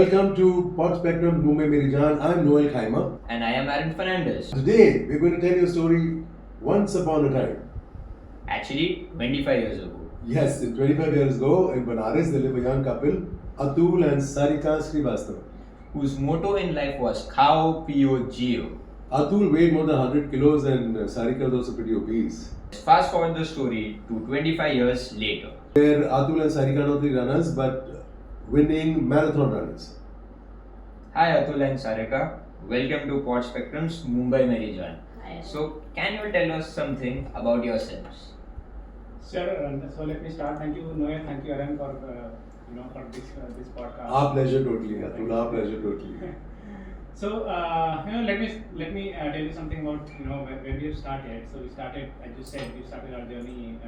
Welcome to Pod Spectrum Mumbai Meri Jaan. I'm Noel Keymer. And I am Fernandes. Today we're going to tell you a story once upon a time. Actually, 25 years ago. Yes, 25 years ago in Benares there lived a young couple, Atul and Sarika Srivastava. Whose motto in life was Khao Pio Gio. Atul weighed more than 100 kilos and Sarika was also pretty obese. Fast forward the story to 25 years later. Where Atul and Sarika are not the runners but winning marathon runners. Hi Atul and Sarika. Welcome to Pod Spectrum's Mumbai Meri Jaan. Hi. So, can you tell us something about yourselves? Sure. So let me start. Thank you, Noel. Thank you, Aaron, for this podcast. Our pleasure totally, Atul. Our pleasure totally. So let me tell you something about when we have started. So we started, as you said, we started our journey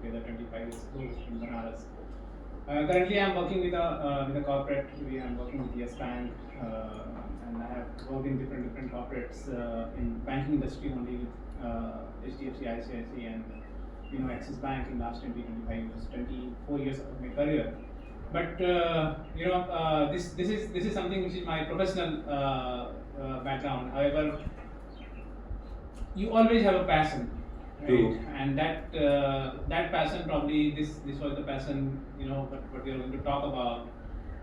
together 25 years ago in Banaras. Currently, I am working with a corporate. I'm working with Yes Bank, and I have worked in different corporates in banking industry only with HDFC, ICICI, and Axis Bank in last 25 years, 24 years of my career. But this is something which is my professional background. However, you always have a passion, right? True. And that passion, probably this was the passion. What we are going to talk about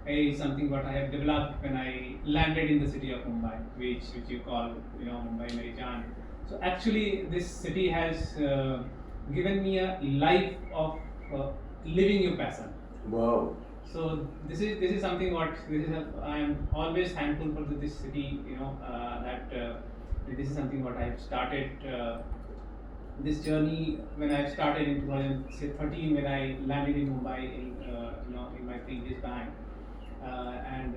is something what I have developed when I landed in the city of Mumbai, which you call Mumbai Meri Jaan. So actually, this city has given me a life of living your passion. Wow. So this is something I am always thankful for this city. That this is something what I have started this journey when I started in 2013 when I landed in Mumbai in my previous bank, and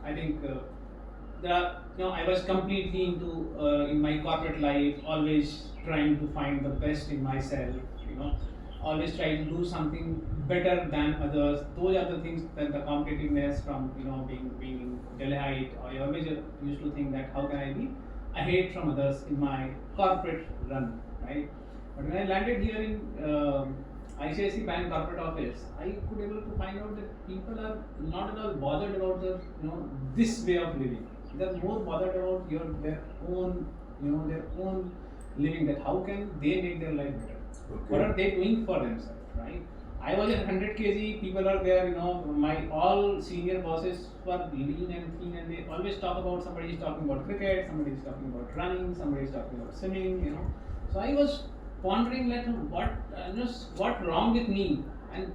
I think I was completely into in my corporate life, always trying to find the best in myself. Always try to do something better than others. Those are the things that the competitiveness from being in Delhi height. I always used to think that how can I be ahead from others in my corporate run, right? But when I landed here in ICICI Bank corporate office, I could able to find out that people are not at all bothered about the this way of living. They are more bothered about their own living. That how can they make their life better? Okay. What are they doing for themselves, right? I was at 100 kg, people are there, my all senior bosses were lean and thin, and they always talk about, somebody is talking about cricket, somebody is talking about running, somebody is talking about swimming, So I was pondering like what wrong with me, and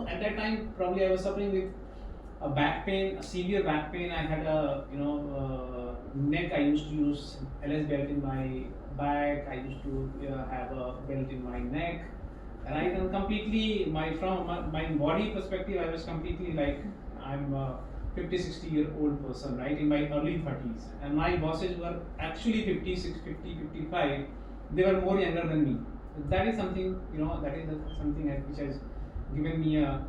at that time probably I was suffering with a back pain, a severe back pain. I had a neck. I used to use LS belt in my back. I used to have a belt in my neck, and I can completely from my body perspective, I was completely like I'm a 50-60-year-old person, right, in my early 30s, and my bosses were actually 56, 50, 55. They were more younger than me. That is something that is something which has given me a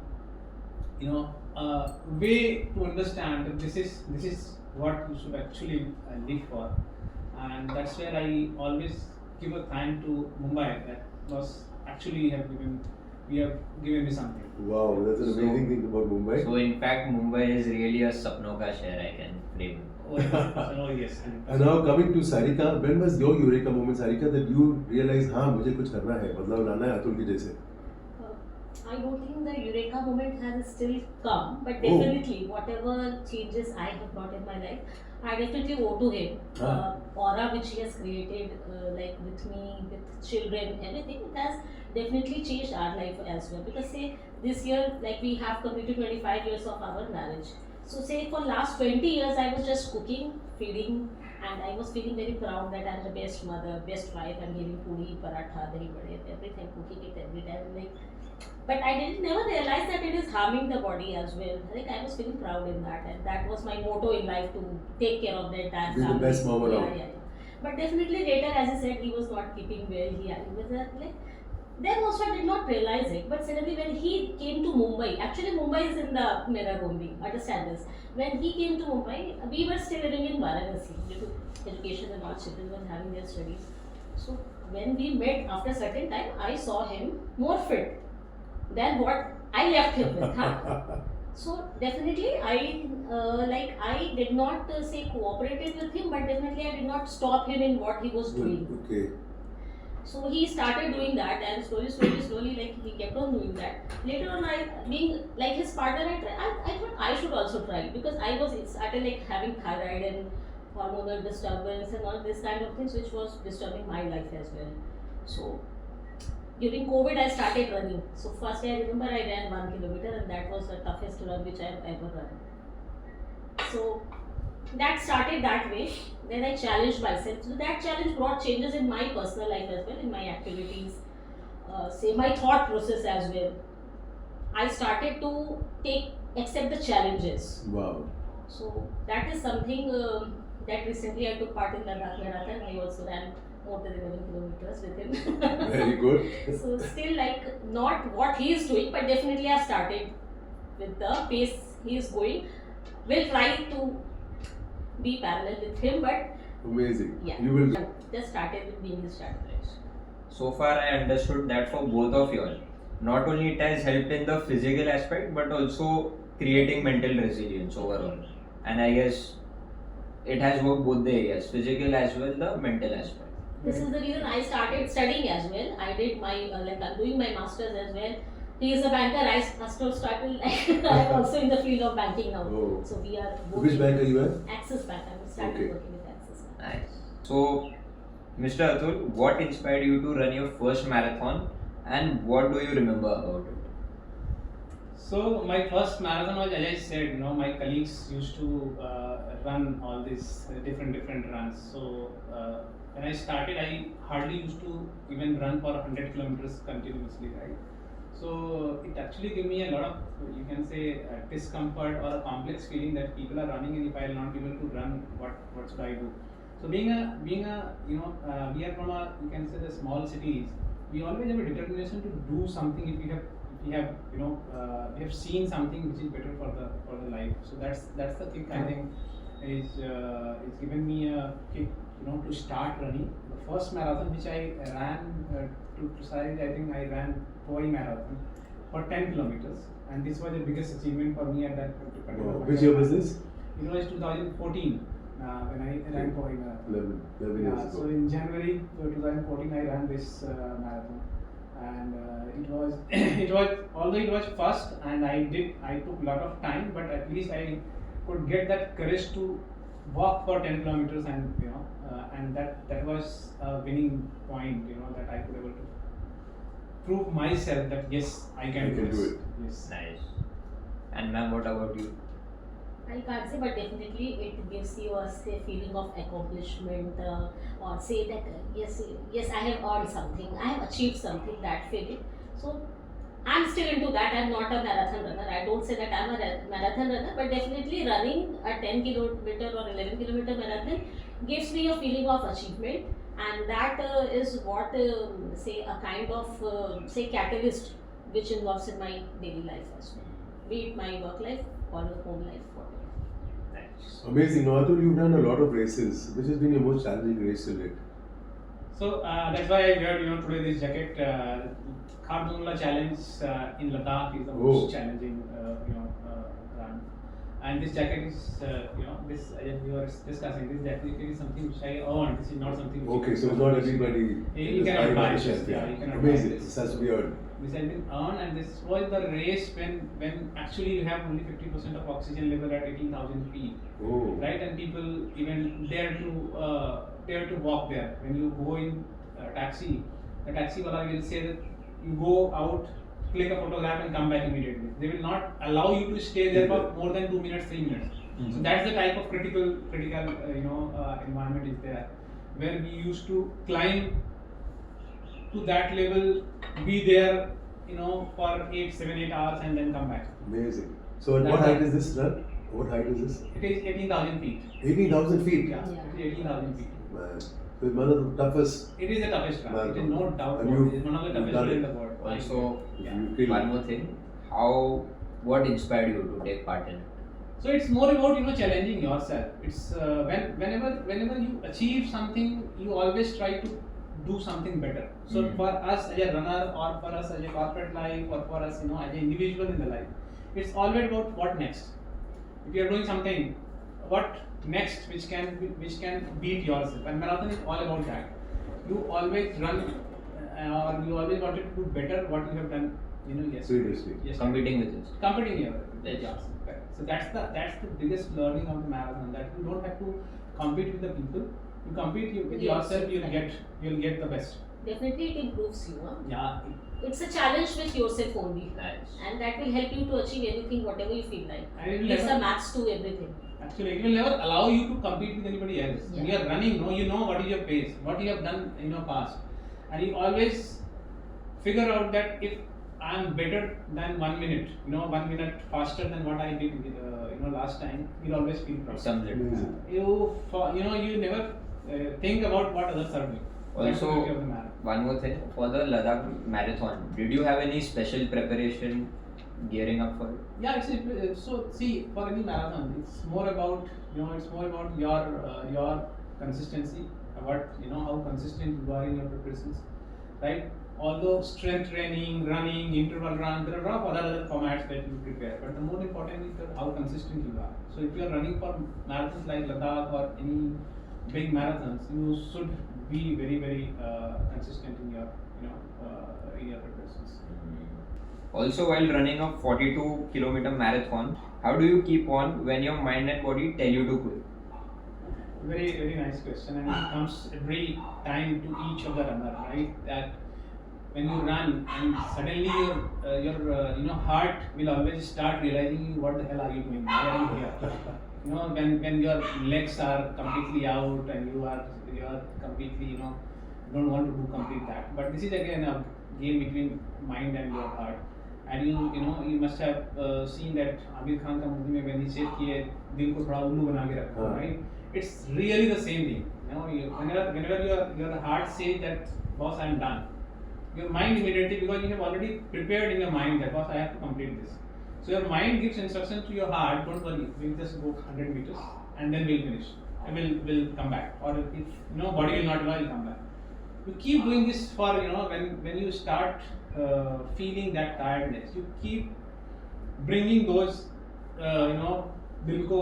way to understand that this is what you should actually live for, and that's where I always give a thank to Mumbai. That was actually have given me something. Wow, that's an amazing thing about Mumbai. So, in fact, Mumbai is really a sapno ka shehar, I can frame it. Oh yes. And now coming to Sarika, when was your eureka moment, Sarika, that you realized, हाँ मुझे कुछ करना है, बदलाव लाना है अतुल की जैसे? I don't think the eureka moment has still come, but definitely whatever changes I have brought in my life, I definitely owe to him. Aura which he has created, like with me, with children, everything, it has definitely changed our life as well. Because say this year, like we have completed 25 years of our marriage. So say for last 20 years, I was just cooking, feeding, and I was feeling very proud that I'm the best mother, best wife. I'm giving puri, paratha, dahi vade, everything, cooking it every time, like. But I didn't never realize that it is harming the body as well. Like I was feeling proud in that, and that was my motto in life, to take care of the entire family. Be the best mom around. Yeah. But definitely later, as I said, he was not keeping well. He was like. Then also I did not realize it, but suddenly when he came to Mumbai, actually Mumbai is in the mirror only, understand this. When he came to Mumbai, we were still living in Varanasi due to education and all, children were having their studies. So when we met after a certain time, I saw him more fit than what I left him with. Huh? So definitely, I did not say cooperated with him, but definitely I did not stop him in what he was doing. Okay. So he started doing that, and slowly, like he kept on doing that. Later on, I being like his partner, I thought I should also try, because I was started like having thyroid and hormonal disturbance and all this kind of things, which was disturbing my life as well. So during COVID, I started running. So first I remember I ran 1 kilometer, and that was the toughest run which I have ever run. So that started that way. Then I challenged myself. So that challenge brought changes in my personal life as well, in my activities, say my thought process as well. I started to accept the challenges. Wow. So that is something that recently I took part in Ladakh Marathon. I also ran more than 11 kilometers with him. Very good. So still like not what he is doing, but definitely I started with the pace he is going. We'll try to be parallel with him, but Amazing. yeah, You will. just started with being his strategist. So far, I understood that for both of you all, not only it has helped in the physical aspect, but also creating mental resilience overall. And I guess it has worked both the areas, physical as well the mental aspect. This is the reason I started studying as well. I did my I'm doing my masters as well. He is a banker. I started I'm also in the field of banking now. Oh. So we are both Which in bank are you at? Axis Bank. I'm started Okay. working with Axis Bank. Nice. So, Mr. Atul, what inspired you to run your first marathon, and what do you remember about it? So my first marathon was, as I said, my colleagues used to run all these different runs. So when I started, I hardly used to even run for 100 kilometers continuously, right? So it actually gave me a lot of, you can say, discomfort or a complex feeling that people are running, and if I will not be able to run, what should I do? So we are from a, you can say, the small cities. We always have a determination to do something if we have seen something which is better for the life. So that's the kick, I think, is given me a kick, to start running. The first marathon which I ran, to precise, I think I ran Powai marathon for 10 kilometers, and this was the biggest achievement for me at that particular point. Which year was this? It was 2014 when I ran Powai marathon. 11 years ago. So in January 2014, I ran this marathon, and it was although it was first, and I took a lot of time, but at least I could get that courage to walk for 10 kilometers, and that was a winning point, that I could able to prove myself that yes, I can do do this. it. Yes. Nice. And ma'am, what about you? I can't say, but definitely it gives you a feeling of accomplishment, or say that yes, I have earned something, I have achieved something, that feeling. So I'm still into that. I'm not a marathon runner. I don't say that I'm a marathon runner, but definitely running a 10 kilometer or 11 kilometer marathon gives me a feeling of achievement, and that is what say a kind of say catalyst which involves in my daily life as well, be it my work life or home life, whatever. Nice. Amazing. Now, Atul, you've done a lot of races. Which has been your most challenging race till date? So that's why I wear, today this jacket. Khardungla challenge in Ladakh is the most challenging, run. And this jacket is, this as we were discussing, this jacket is something which I earned. This is not something. Which Okay, so it's not everybody. You cannot buy this. Yeah, you cannot buy Amazing. this. This has to be earned. This has been earned, and this was the race when actually you have only 50% of oxygen level at 18,000 feet. Oh. Right, and people even dare to walk there. When you go in taxi, the taxi wala will say that you go out, click a photograph, and come back immediately. They will not allow you to stay there for more than 2 minutes, 3 minutes. Mm-hmm. So that's the type of critical environment is there, where we used to climb to that level, be there, for 7, 8 hours, and then come back. Amazing. So, at what height is this run? What height is this? It is 18,000 feet. 18,000 feet. Yeah, Yeah. 18,000 feet. Man, so it's one of the toughest. It is the toughest run. It is no doubt. And It is one of the you've toughest done run in it. the world. Also, Yeah. You feel one more thing. What inspired you to take part in it? So it's more about challenging yourself. It's whenever you achieve something, you always try to do something better. So for us as a runner, or for us as a corporate life, or for us as an individual in the life, It's always about what next. If you are doing something, what next which can beat yourself. And marathon is all about that. You always run, or you always wanted to do better what you have done. Seriously. Yes. Competing with it. Competing here. Yes. Yes. So that's the biggest learning of the marathon, that you don't have to compete with the people. You compete with Yes. yourself. You'll get the best. Definitely it improves you. Huh? Yeah. It's a challenge with yourself only. Nice. And that will help you to achieve anything, whatever you feel like. And it will It's never- a match to everything. Actually, it will never allow you to compete with anybody else. When you Yeah. are running, you know what is your pace, what you have done in your past, and you always figure out that if I am better than 1 minute, 1 minute faster than what I did, last time, you'll always feel proud. Sums it. Amazing. You never think about what others are doing. That's the Also, beauty of the marathon. one more thing, for the Ladakh marathon, did you have any special preparation gearing up for it? Yeah, so see, for any marathon, it's more about your consistency, how consistent you are in your preparations, right? Although strength training, running, interval run, there are a lot of other formats that you prepare, but the more important is how consistent you are. So if you are running for marathons like Ladakh or any big marathons, you should be very, very consistent in your preparations. Also, while running a 42-kilometer marathon, how do you keep on when your mind and body tell you to quit? Very, very nice question, and it comes every time to each of the runner, right? That when you run and suddenly your heart will always start realizing what the hell are you doing? Why are you here? When your legs are completely out and you are completely don't want to do complete that. But this is again a game between mind and your heart. And you must have seen that Amir Khan ka movie mein when he said कि दिल को थोड़ा उल्लू बना के रखो, right? It's really the same thing. Whenever your heart says that boss I am done, your mind immediately, because you have already prepared in your mind that boss I have to complete this. So your mind gives instruction to your heart, don't worry, we'll just go 100 meters and then we'll finish and we'll come back. Or if body will not allow, you'll come back. You keep doing this for when you start feeling that tiredness, you keep bringing those दिल को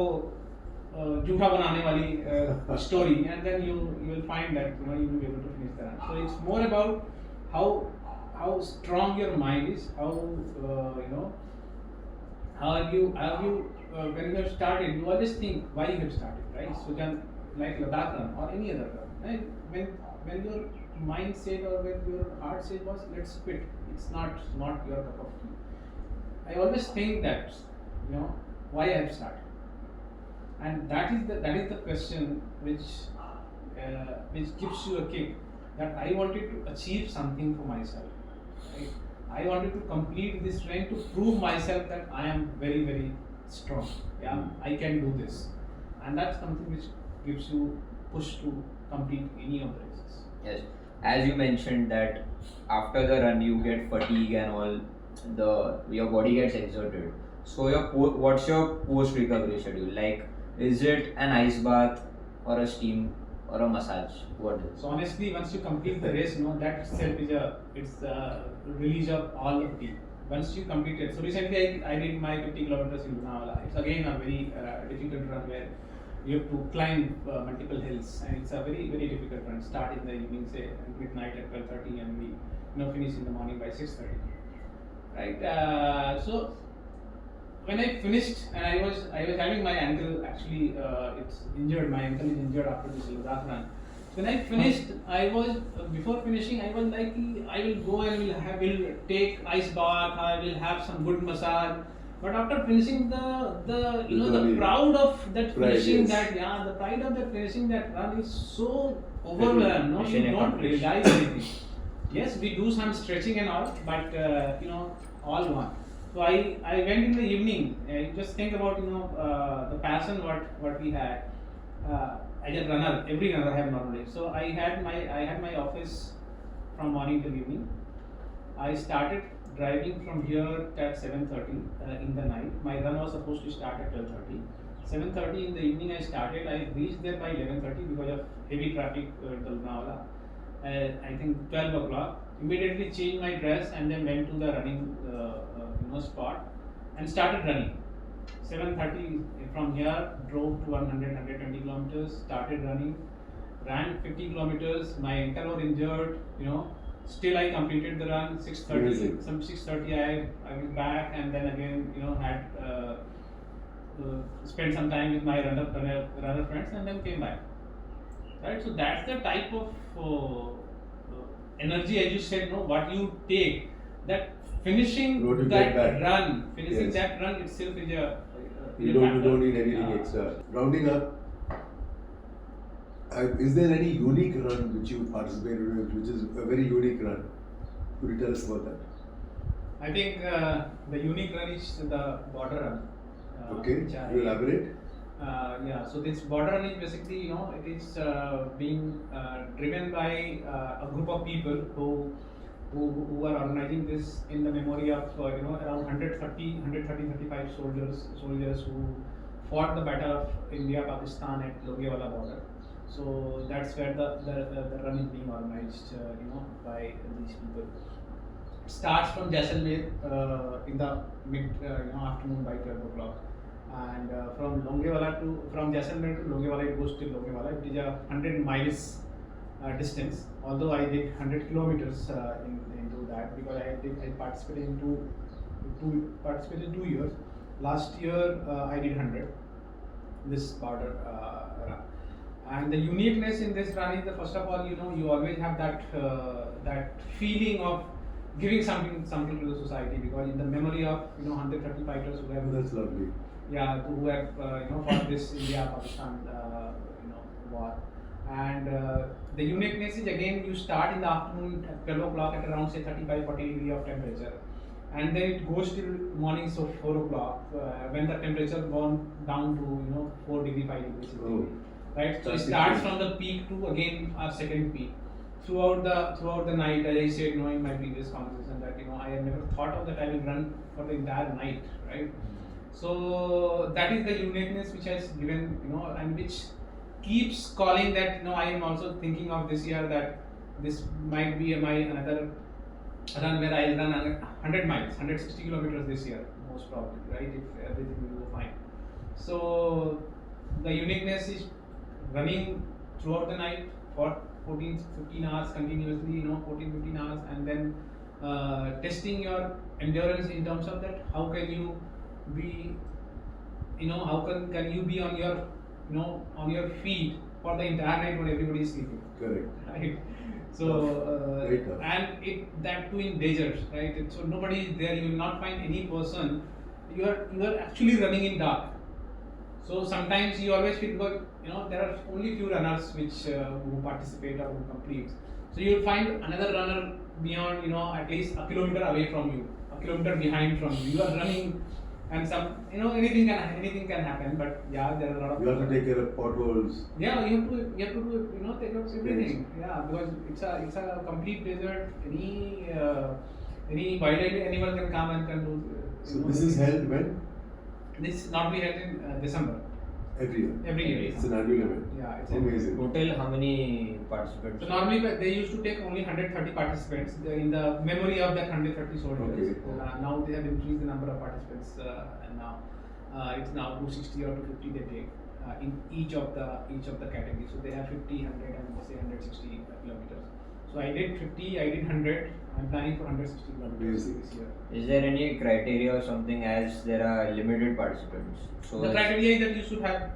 झूठा बनाने वाली story, and then you will find that you will be able to finish the run. So it's more about how strong your mind is, how you when you have started, you always think why you have started, right? So then like Ladakh run or any other run, right? When your mind said or when your heart said was let's quit, it's not your cup of tea. I always think that why I have started, and that is the question which gives you a kick, that I wanted to achieve something for myself, right? I wanted to complete this train to prove myself that I am very, very strong. Yeah, I can do this, and that's something which gives you push to complete any of the races. Yes, as you mentioned that after the run you get fatigue and all, your body gets exerted. So what's your post recovery schedule? Like, is it an ice bath or a steam or a massage? What is it? So honestly, once you complete the race, that itself is a release of all the fatigue. Once you complete it, so recently I did my 50 kilometers in Lonavala. It's again a very difficult run where you have to climb multiple hills, and it's a very, very difficult run. Start in the evening, say at midnight at 12:30, and we finish in the morning by 6:30. Right. So when I finished, and I was having my ankle actually it's injured. My ankle is injured after this Ladakh run. So when I finished, before finishing I was like, I will go and will take ice bath. I will have some good massage. But after finishing the proud of that finishing the pride of that finishing that run is so overwhelmed. No, you don't realize anything. Yes, we do some stretching and all, but all gone. So I went in the evening. Just think about the passion what we had. As a runner, every runner have normal day. So I had my office from morning till evening. I started driving from here at 7:30 in the night. My run was supposed to start at 12:30. 7:30 in the evening I started. I reached there by 11:30 because of heavy traffic at Lonavala. I think 12 o'clock. Immediately changed my dress and then went to the running spot. and started running. 7:30 from here, drove to 120 kilometers, started running, ran 50 kilometers. My ankle was injured, Still, I completed the run. 6:30. Amazing. Some 6:30, I was back, and then again, had spent some time with my runner friends, and then came back. Right. So that's the type of energy, as you said, what you take. That finishing What you that get back. run, finishing Yes. that run itself is a You don't need anything extra. Rounding up, is there any unique run which you participated in, which is a very unique run? Could you tell us about that? I think the unique run is the border run. Okay, which I- you elaborate? Yeah, so this border run is basically, it is being driven by a group of people who are organizing this in the memory of around 135 soldiers who fought the battle of India-Pakistan at Longewala border. So that's where the run is being organized, by these people. It starts from Jaisalmer in the mid afternoon by 12 o'clock. And from Jaisalmer to Longewala, it goes till Longewala. It is a 100 miles distance. Although I did 100 kilometers into that, because I participated in two years. Last year I did 100. This border run. And the uniqueness in this run is that, first of all, you always have that feeling of giving something to the society, because in the memory of 130 fighters who have That's lovely. who have fought this India-Pakistan war. And the uniqueness is, again, you start in the afternoon at 12 o'clock at around say 35-40 degree of temperature, and then it goes till morning, so 4 o'clock when the temperature gone down to 4 degree, 5 degrees. Oh. Right, so it That's starts interesting. from the peak to again our second peak. Throughout the night, as I said, in my previous conversation, that I have never thought of that I will run for the entire night, right? So that is the uniqueness which has given, and which keeps calling that, I am also thinking of this year that this might be my another run where I will run 100 miles, 160 kilometers this year, most probably, right? If everything will go fine. So the uniqueness is running throughout the night for 14-15 hours continuously, 14-15 hours, and then testing your endurance in terms of that. How can you be, how can you be on your, on your feet for the entire night when everybody is sleeping, Correct. right? So Very tough. and that too in deserts, right? So nobody is there. You will not find any person. You are actually running in dark. So sometimes you always feel, because there are only few runners who participate or who complete. So you will find another runner beyond, at least a kilometer away from you, a kilometer behind from you. You are running, and anything can happen. But yeah, there are a lot of. You have to take care of potholes. Yeah, you have to do, take out everything. Yeah, because it's a complete desert. Any wild animal can come and can do. So this is held when? This normally held in December. Every year. Every year. It's an annual event. Yeah, it's Amazing. Total, how many participants? So normally they used to take only 130 participants in the memory of that 130 soldiers. Okay. Now they have increased the number of participants, and now it's now 260 or 250 they take in each of the categories. So they have 50, 100, and say 160 kilometers. So I did 50, I did 100. I'm planning for 160 kilometers Amazing. this year. Is there any criteria or something, as there are limited participants? So The criteria is that you should have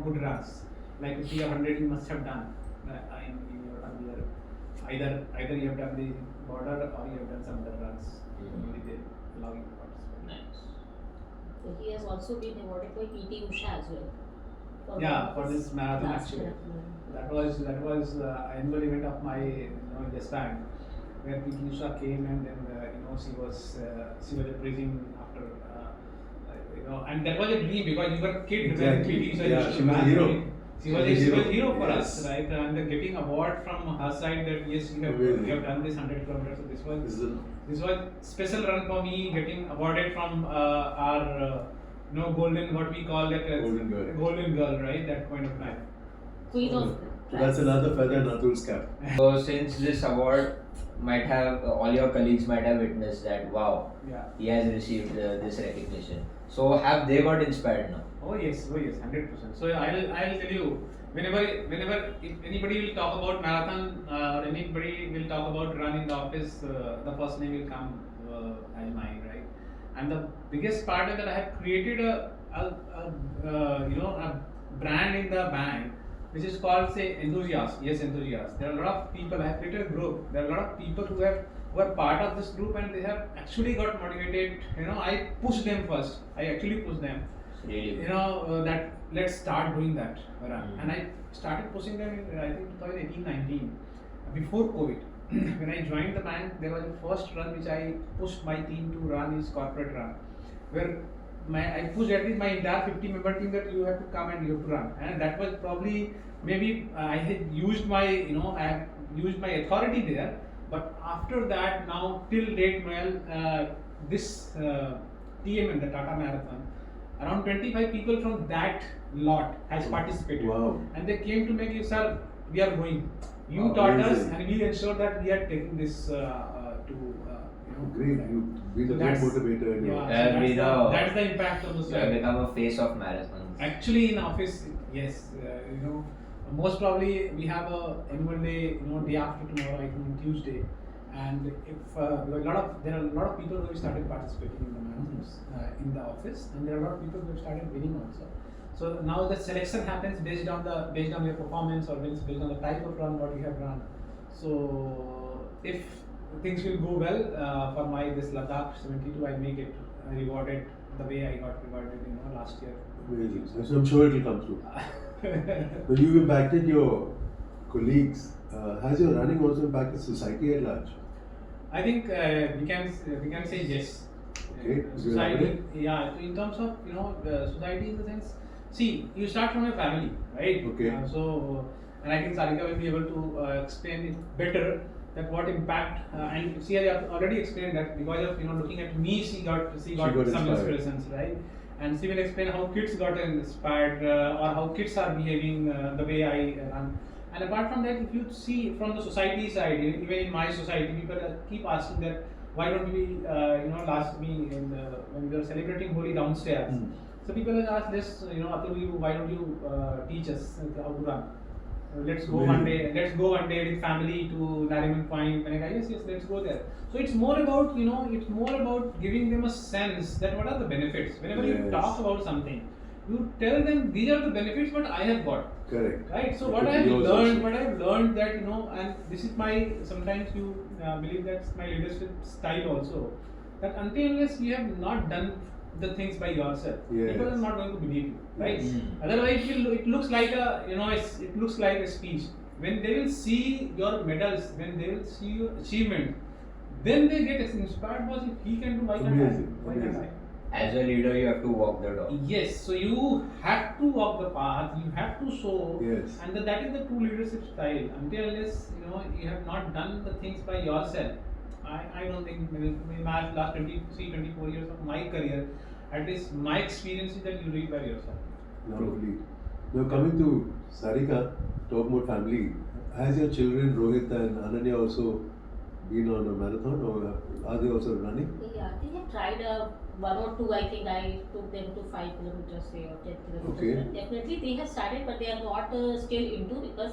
good runs. Like 50 or 100 you must have done in your earlier. Either you have done the border or you have done some other runs. Only they allow you to participate. Nice. So he has also been awarded by PT Usha as well. Yeah, for this marathon last actually. marathon. That was annual event of my Yes Bank, where PT Usha came, and then she was appraising after and that was a dream, because you were a kid Exactly. when PT Usha Yeah, used to she was a ban, hero. right? She was a hero for us, Yes. right? And then getting award from her side that yes, you Amazing. have done this 100 kilometers. So This this was special run for me, getting awarded from our golden, what we call that Golden girl. golden girl, right? That point of time. Queen of So that's another feather in Atul's cap. So since this award might have all your colleagues might have witnessed that, wow, Yeah. he has received this recognition. So have they got inspired now? Oh yes, 100%. So I'll tell you, whenever if anybody will talk about marathon or anybody will talk about run in the office, the first name will come as mine, right? And the biggest part is that I have created a brand in the bank which is called, say, enthusiasts. Yes, enthusiasts. There are a lot of people. I have created a group. There are a lot of people who are part of this group and they have actually got motivated. I push them first. I actually push them. Really? That let's start doing that run. Mm. And I started pushing them in I think 2018-19 before COVID. When I joined the bank, there was the first run which I pushed my team to run is corporate run, where I pushed at least my entire 50-member team that you have to come and you have to run. And that was probably maybe I had used my I have used my authority there. But after that, now till date, Noel, this TMM, the Tata Marathon, around 25 people from that lot has participated. Wow. And they came to me, sir, we are going. You Wow, taught us, amazing. and we ensure that we are taking this Great, you've been a great that's- motivator. in your- Yeah, so Been a- that's the impact of the You have become a face of marathons. Actually, in office, yes, most probably we have a annual day, day after tomorrow, I think Tuesday, and if there are a lot of people who have started participating in the marathons in the office, and there are a lot of people who have started winning also. So now the selection happens based on your performance or based on the type of run what you have run. So if things will go well for my this Ladakh 72, I make it rewarded the way I got rewarded last year. Amazing. So I'm sure it will come through. So you've impacted your colleagues. Has your running also impacted society at large? I think we can say yes. Okay. Society, yeah. In terms of society in the sense, see, you start from your family, right? Okay. And I think Sarika will be able to explain it better that what impact and she has already explained that because of looking at me, she got some inspired. inspirations, right? And she will explain how kids got inspired or how kids are behaving the way I run. And apart from that, if you see from the society side, even in my society, people keep asking that why don't we, last me when we were celebrating Holi downstairs. Mm. So people have asked this, Atul, why don't you teach us how to run? Let's go one day. Let's go one day with family to Nariman Point. And I go, yes, let's go there. So it's more about it's more about giving them a sense that what are the benefits. Whenever you Yes. talk about something, you tell them these are the benefits what I have got. Correct. Right. So It what could I have be yours learned, also. what I have learned that and this is my sometimes you believe that's my leadership style also. That until unless you have not done the things by yourself, Yes. people are not going to believe you, right? Yes. Otherwise, it looks like it looks like a speech. When they will see your medals, when they will see your achievement, then they get inspired. Because if he can do, why can't I? Amazing, Why can't I? amazing. As a leader, you have to walk the talk. Yes, so you have to walk the path, you have to show, Yes. and that is the true leadership style. Until unless you have not done the things by yourself, I don't think in my last 23, 24 years of my career, at least my experience is that you do it by yourself. Lovely. Now coming to Sarika, talk about family. Has your children Rohit and Ananya also been on a marathon, or are they also running? Yeah, they have tried one or two. I think I took them to 5 kilometers, say, or 10 kilometers. Okay. And definitely, they have started, but they are not still into because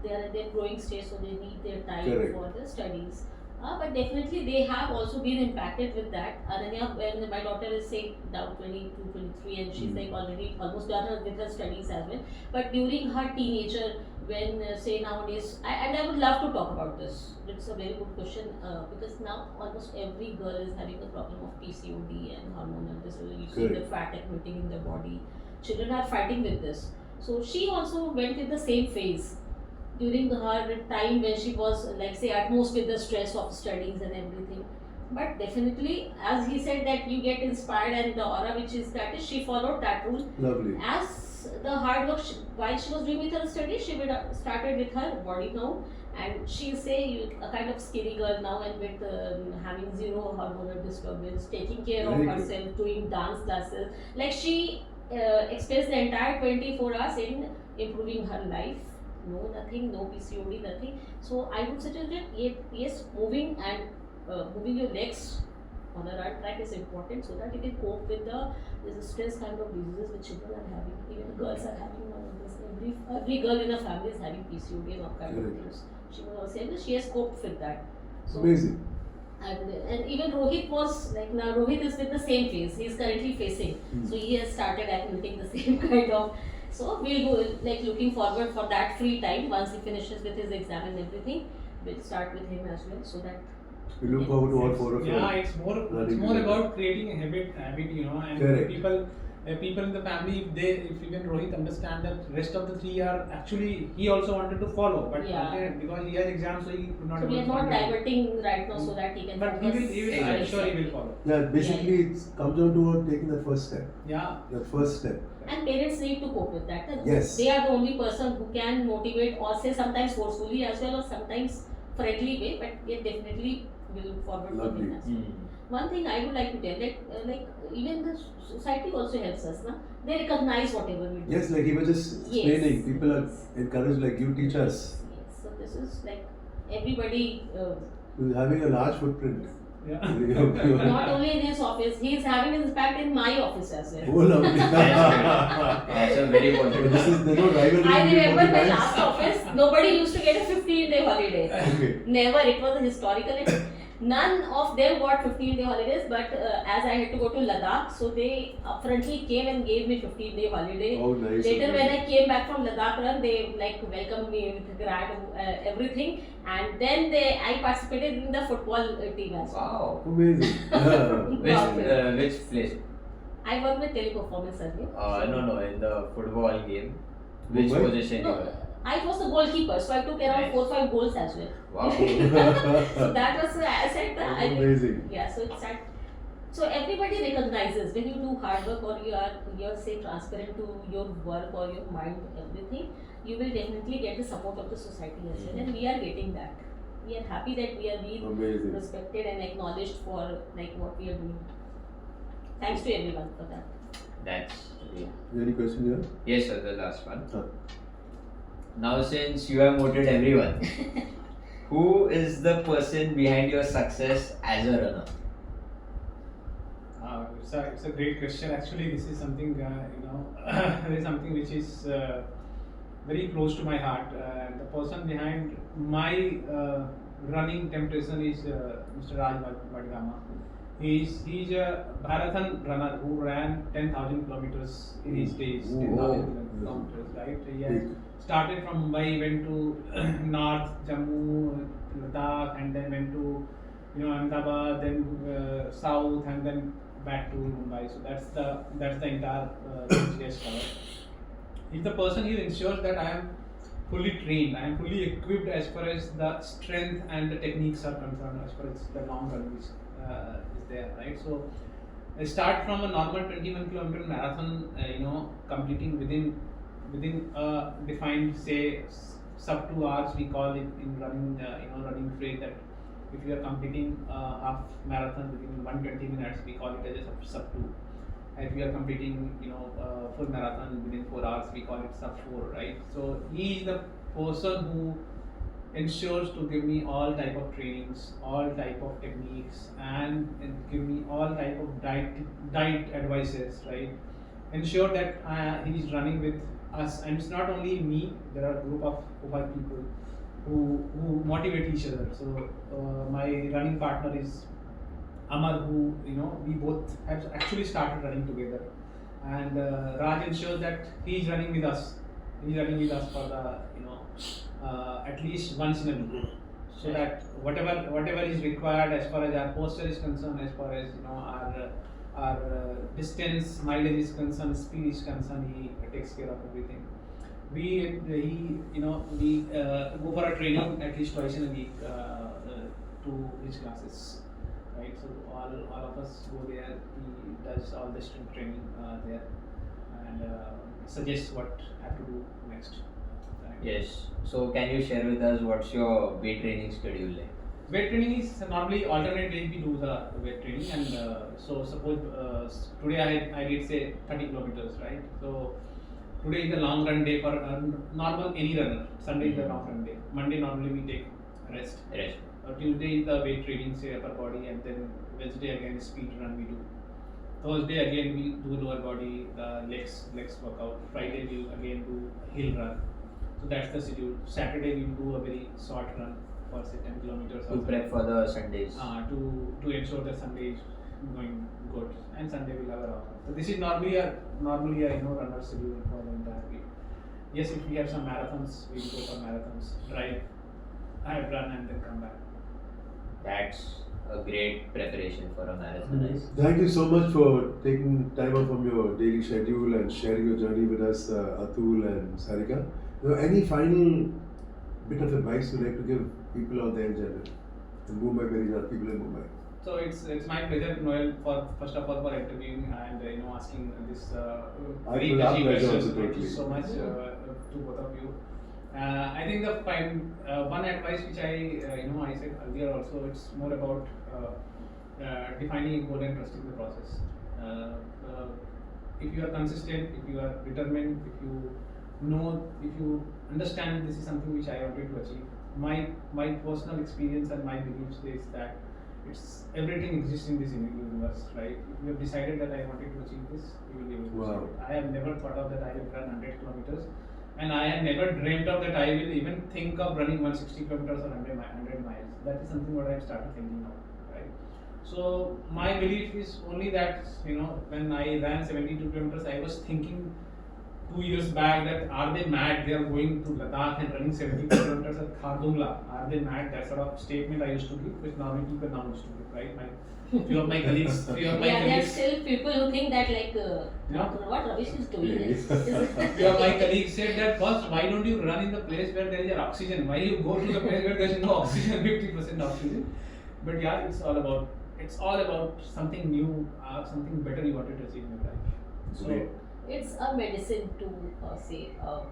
they are in their growing stage, so they need their time Correct. for the studies. But definitely, they have also been impacted with that. Ananya, when my daughter is say now 22, 23, and she's like already almost done with her studies as well. But during her teenager, when say nowadays, and I would love to talk about this. It's a very good question because now almost every girl is having the problem of PCOD and hormonal disorder. You see the Correct. fat accumulating in their body. Children are fighting with this. So she also went in the same phase during her time when she was like say at most with the stress of studies and everything. But definitely, as he said that you get inspired and the aura which is that is she followed that rule. Lovely. As the hard work while she was doing with her studies, she started with her body count, and she say a kind of skinny girl now and with having zero hormonal disturbance, taking care Very of good. herself, doing dance classes. Like she experienced the entire 24 hours in improving her life. No, nothing, no PCOD, nothing. So I would suggest that yes, moving and moving your legs on the right track is important so that you can cope with the There's a stress kind of diseases which children are having, even girls are having nowadays. Every girl in a family is having PCOD and all kind of Correct. things. She was also saying that she has coped with that. So, Amazing. and even Rohit was like, now Rohit is with the same phase. He's currently facing. So he has started admitting the same kind of. So we'll go like looking forward for that free time once he finishes with his exam and everything. We'll start with him as well, so that. We look forward to all four of you. Yeah, it's more together. about creating a habit, you know, and Correct. people in the family, if even Rohit understand that rest of the three are actually, he also wanted to follow, but Yeah. because he has exams, so he could not. So we are able to not follow. diverting right now so that he can. But focus he will, on I'm his sure he study. will follow. Yeah, basically it comes down to taking the first step. Yeah. The first step. And parents need to cope with that. Yes. They are the only person who can motivate or say sometimes forcefully as well or sometimes friendly way, but they definitely will look forward to Lovely. him as well. One thing I would like to tell that like even the society also helps us, na? They recognize whatever we do. Yes, like he was just explaining, Yes. people are Yes. encouraged, like you teach us. Yes. So this is like everybody. He's having a large footprint. Yeah. Not only in his office, he is having an impact in my office as well. Oh, lovely. That's a very So positive. this is, there's no rivalry. I between remember both my the guys. last office, nobody used to get a 15-day holiday. Okay. Never, it was a historical. None of them got 15-day holidays, but as I had to go to Ladakh, so they upfrontly came and gave me 15-day holiday. Oh, nice. Later, okay. when I came back from Ladakh run, they like welcomed me with grand everything, and then I participated in the football team as well. Wow. Amazing. Yeah. Which place? I worked with Teleperformance earlier. No, in the football game. Which Mumbai? position you No, were? I was the goalkeeper, so I took around Nice. 4-5 goals as well. Wow. So that was I said that I Amazing. yeah, so it's that. So everybody recognizes when you do hard work or you're say transparent to your work or your mind, everything, you will definitely get the support of the society as well, and we are getting that. We are happy that we are being Amazing. respected and acknowledged for like what we are doing. Thanks to everyone for that. That's yeah. Any question here? Yes, sir. The last one. Huh. Now, since you have motivated everyone, who is the person behind your success as a runner? It's a great question. Actually, this is something there is something which is very close to my heart. The person behind my running temptation is Mr. Raj Vadgama. He's a marathon runner who ran 10,000 kilometers in his days. Ooh. 10,000 Oh. kilometers, right? He Big. has started from Mumbai, went to North Jammu, Ladakh, and then went to Ahmedabad, then South, and then back to Mumbai. So that's the entire range he has covered. If the person here ensures that I am fully trained, I am fully equipped as far as the strength and the techniques are concerned, as far as the long run is there, right? So I start from a normal 21-kilometer marathon, completing within a defined, say, sub 2 hours, we call it in running, running phrase that if you are completing half marathon within 120 minutes, we call it as a sub 2. If we are completing, full marathon within 4 hours, we call it sub 4, right? So he is the person who ensures to give me all type of trainings, all type of techniques, and give me all type of diet advices, right? Ensure that he is running with us, and it's not only me. There are a group of 5 people who motivate each other. So my running partner is Amar, who we both have actually started running together, and Raj ensures that he is running with us. He is running with us for the at least once in a week, so that whatever is required as far as our posture is concerned, as far as our distance, mileage is concerned, speed is concerned, he takes care of everything. We go for a training at least twice in a week to his classes, right? So all of us go there. He does all the strength training there, and suggests what I have to do next. Right? Yes. So, can you share with us what's your weight training schedule like? Weight training is normally alternate days we do the weight training, and so suppose today I did say 30 kilometers, right? So today is the long run day for normal any runner. Sunday is the long run day. Monday normally we take rest. Rest. Tuesday is the weight training, say upper body, and then Wednesday again speed run we do. Thursday again we do lower body, the legs workout. Friday we again do hill run. So that's the schedule. Saturday we do a very short run for say 10 kilometers. To prep for the Sundays. To ensure that Sunday is going good, and Sunday we'll have a run. So this is normally a runner schedule for the entire week. Yes, if we have some marathons, we'll go for marathons, drive, run, and then come back. That's a great preparation for a marathon. I see. Thank you so much for taking time out from your daily schedule and sharing your journey with us, Atul and Sarika. Any final bit of advice you'd like to give people out there in general, in Mumbai, very young people in Mumbai? So it's my pleasure, Noel, for first of all for interviewing and asking this very Our touchy pleasure questions. also, Thank you totally. so much to both of you. I think the one advice which I said earlier also, it's more about defining a goal and trusting the process. If you are consistent, if you are determined, if you understand this is something which I wanted to achieve. My personal experience and my beliefs is that it's everything exists in this universe, right? If you have decided that I wanted to achieve this, you will be able to achieve it. I have never thought of that I will run 100 kilometers, and I have never dreamt of that I will even think of running 160 kilometers or 100 miles. That is something what I have started thinking of, right? So my belief is only that when I ran 72 kilometers, I was thinking 2 years back that are they mad? They are going to Ladakh and running 70 kilometers at Khardungla. Are they mad? That sort of statement I used to give, which normally people now used to give, right? Few of my colleagues. There are still people who think that what Ravish is doing. Few of my colleagues said that, boss, why don't you run in the place where there is oxygen? Why you go to the place where there is no oxygen, 50% oxygen? But yeah, it's all about something new, something better you wanted to achieve in your life. So. It's a medicine to say a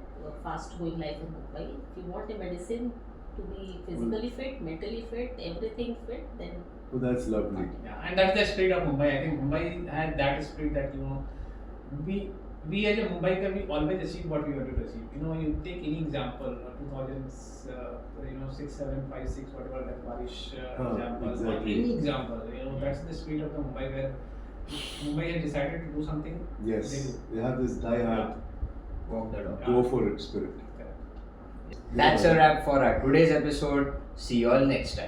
fast-going life in Mumbai. If you want a medicine to be physically fit, mentally fit, everything fit, then. Oh, that's lovely. Yeah, and that's the spirit of Mumbai. I think Mumbai had that spirit that we as a Mumbaiker, we always achieve what we wanted to achieve. You take any example, 2006, 7, 5, 6, whatever that Barish example, exactly. or any example. That's the spirit of the Mumbai where Mumbai has decided to do something. Yes, they have this die-hard, Walk the dog. go for it spirit. That's a wrap for our today's episode. See you all next time.